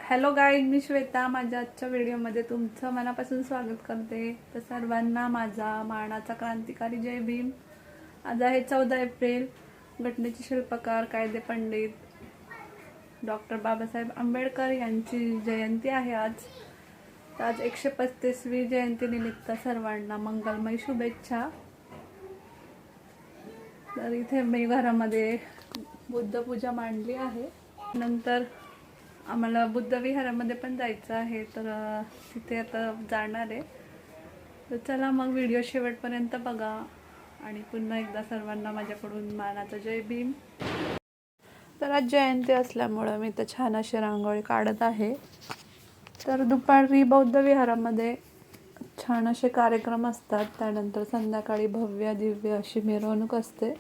Hello guide, मी श्वेता. माझ्या आजच्या व्हिडिओमध्ये तुमचं मनापासून स्वागत करते. तर सर्वांना माझा मानाचा क्रांतिकारी जय भीम. आज आहे 14 एप्रिल. घटनेचे शिल्पकार कायदे पंडित डॉक्टर बाबासाहेब आंबेडकर यांची जयंती आहे आज. तर आज 135वी जयंतीनिमित्त सर्वांना मंगलमय शुभेच्छा. तर इथे मी घरामध्ये बुद्धपूजा मांडली आहे. नंतर आम्हाला बुद्ध विहारामध्ये पण जायचं आहे, तर तिथे आता जाणार आहे. तर चला मग व्हिडिओ शेवटपर्यंत बघा आणि पुन्हा एकदा सर्वांना माझ्याकडून मानाचा जय भीम. तर आज जयंती असल्यामुळं मी तर छान अशी रांगोळी काढत आहे. तर दुपारी बौद्ध विहारामध्ये छान असे कार्यक्रम असतात. त्यानंतर संध्याकाळी भव्य दिव्य अशी मिरवणूक असते.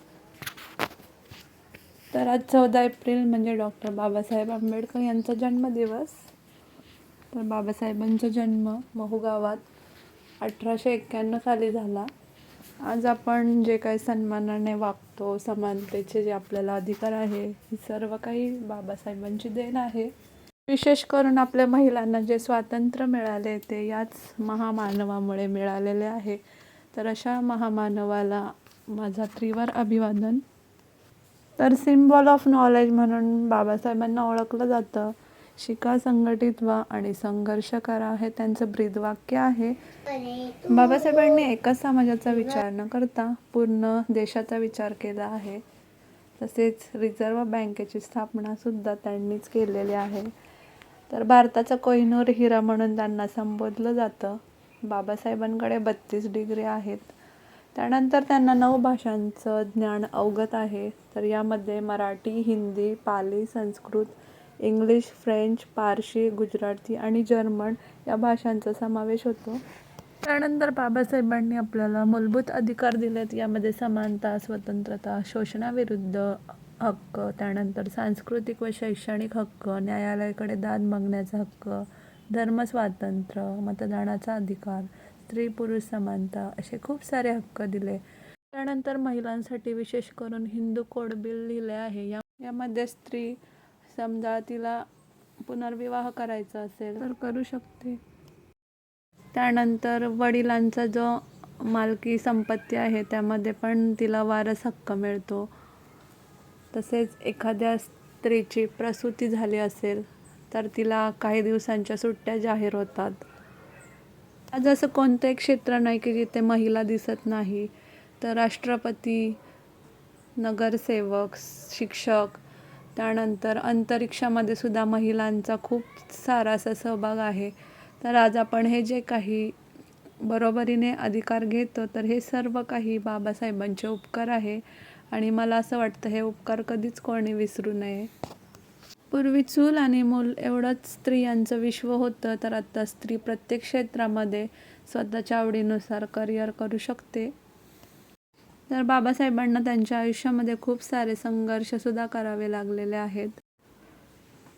तर आज 14 एप्रिल म्हणजे डॉक्टर बाबासाहेब आंबेडकर यांचा जन्मदिवस. तर बाबासाहेबांचा जन्म महू गावात 1891 साली झाला. आज आपण जे काही सन्मानाने वागतो, समानतेचे जे आपल्याला अधिकार आहे, ही सर्व काही बाबासाहेबांची देण आहे. विशेष करून आपल्या महिलांना जे स्वातंत्र्य मिळाले ते याच महामानवामुळे मिळालेले आहे. तर अशा महामानवाला माझा त्रिवार अभिवादन. तर सिम्बॉल ऑफ नॉलेज म्हणून बाबासाहेबांना ओळखलं जातं. शिका, संघटित व्हा आणि संघर्ष करा हे त्यांचं ब्रीदवाक्य आहे. बाबासाहेबांनी एकाच समाजाचा विचार न करता पूर्ण देशाचा विचार केला आहे. तसेच रिझर्व्ह बँकेची स्थापना सुद्धा त्यांनीच केलेली आहे. तर भारताचा कोहिनूर हिरा म्हणून त्यांना संबोधलं जातं. बाबासाहेबांकडे 32 डिग्री आहेत. त्यानंतर त्यांना 9 भाषांचं ज्ञान अवगत आहे. तर यामध्ये मराठी, हिंदी, पाली, संस्कृत, इंग्लिश, फ्रेंच, पारशी, गुजराती आणि जर्मन या भाषांचा समावेश होतो. त्यानंतर बाबासाहेबांनी आपल्याला मूलभूत अधिकार दिलेत. यामध्ये समानता, स्वतंत्रता, शोषणाविरुद्ध हक्क, त्यानंतर सांस्कृतिक व शैक्षणिक हक्क, न्यायालयाकडे दाद मागण्याचा हक्क, धर्मस्वातंत्र्य, मतदानाचा अधिकार, स्त्री पुरुष समानता असे खूप सारे हक्क दिले. त्यानंतर महिलांसाठी विशेष करून हिंदू कोड बिल लिहिले आहे. यामध्ये स्त्री समजा तिला पुनर्विवाह करायचा असेल तर करू शकते. त्यानंतर वडिलांचा जो मालकी संपत्ती आहे त्यामध्ये पण तिला वारस हक्क मिळतो. तसेच एखाद्या स्त्रीची प्रसूती झाली असेल तर तिला काही दिवसांच्या सुट्ट्या जाहीर होतात. आज असं कोणतं एक क्षेत्र नाही की जिथे महिला दिसत नाही. तर राष्ट्रपती, नगरसेवक, शिक्षक, त्यानंतर अंतरिक्षामध्ये सुद्धा महिलांचा खूप सारा असा सहभाग आहे. तर आज आपण हे जे काही बरोबरीने अधिकार घेतो तर हे सर्व काही बाबासाहेबांचे उपकार आहे आणि मला असं वाटतं हे उपकार कधीच कोणी विसरू नये. पूर्वी चूल आणि मूल एवढंच स्त्रियांचं विश्व होतं. तर आता स्त्री प्रत्येक क्षेत्रामध्ये स्वतःच्या आवडीनुसार करिअर करू शकते. तर बाबासाहेबांना त्यांच्या आयुष्यामध्ये खूप सारे संघर्षसुद्धा करावे लागलेले आहेत.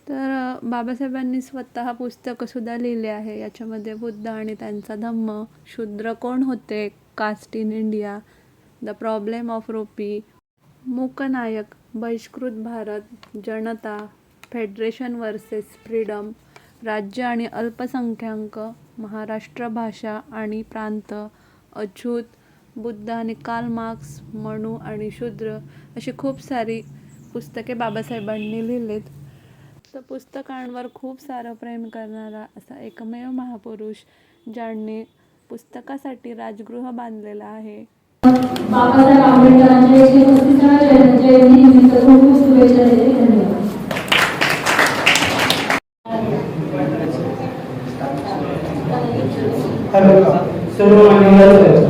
तर बाबासाहेबांनी स्वतः पुस्तकंसुद्धा लिहिले आहे. याच्यामध्ये बुद्ध आणि त्यांचा धम्म, शूद्र कोण होते, caste in India, the problem of rupee, Mooknayak, Bahishkrut Bharat, Janata, federation versus freedom, राज्य आणि अल्पसंख्याक, महाराष्ट्र, भाषा आणि प्रांत, अछूत, बुद्ध आणि कार्ल मार्क्स, मनु आणि शूद्र अशी खूप सारी पुस्तके बाबासाहेबांनी लिहिलीत. तर पुस्तकांवर खूप सारं प्रेम करणारा असा एकमेव महापुरुष ज्यांनी पुस्तकासाठी राजगृह बांधलेलं आहे. बाबासाहेब आंबेडकरांच्या 135व्या जयंतीनिमित्त खूप खूप शुभेच्छा देते. धन्यवाद. सर्व मान्यवर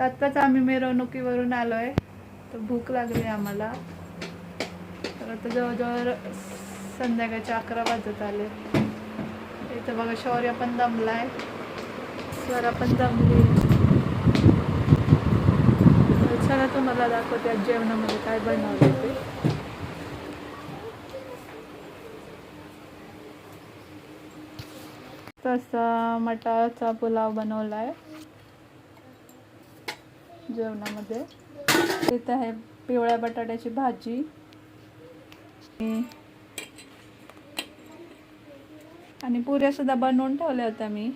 आत्ताच आम्ही मिरवणुकीवरून आलोय, तर भूक लागली आम्हाला. तर आता जवळजवळ संध्याकाळचे 11 वाजत आले. इथं बघा शौर्य पण दमलाय, स्वरा पण दमली. चला तुम्हाला दाखवते आज जेवणामध्ये काय बनवलं ते. तसा मटारचा पुलाव बनवलाय जेवणामध्ये. इथे आहे पिवळ्या बटाट्याची भाजी आणि पुऱ्या सुद्धा बनवून ठेवल्या होत्या मी.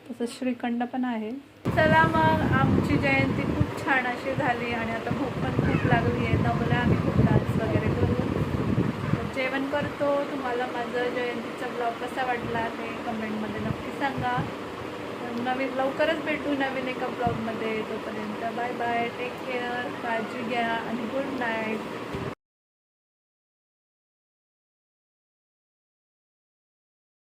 तसंच श्रीखंड पण आहे. चला मग आमची जयंती खूप छान अशी झाली आणि आता भूक पण खूप लागली आहे. दमला आम्ही खूप डान्स करतो. तुम्हाला माझं जयंतीचा ब्लॉग कसा वाटला ते कमेंटमध्ये नक्की सांगा. लवकरच भेटू नवीन एका ब्लॉगमध्ये. तोपर्यंत बाय बाय, टेक केअर, काळजी घ्या आणि गुड नाईट.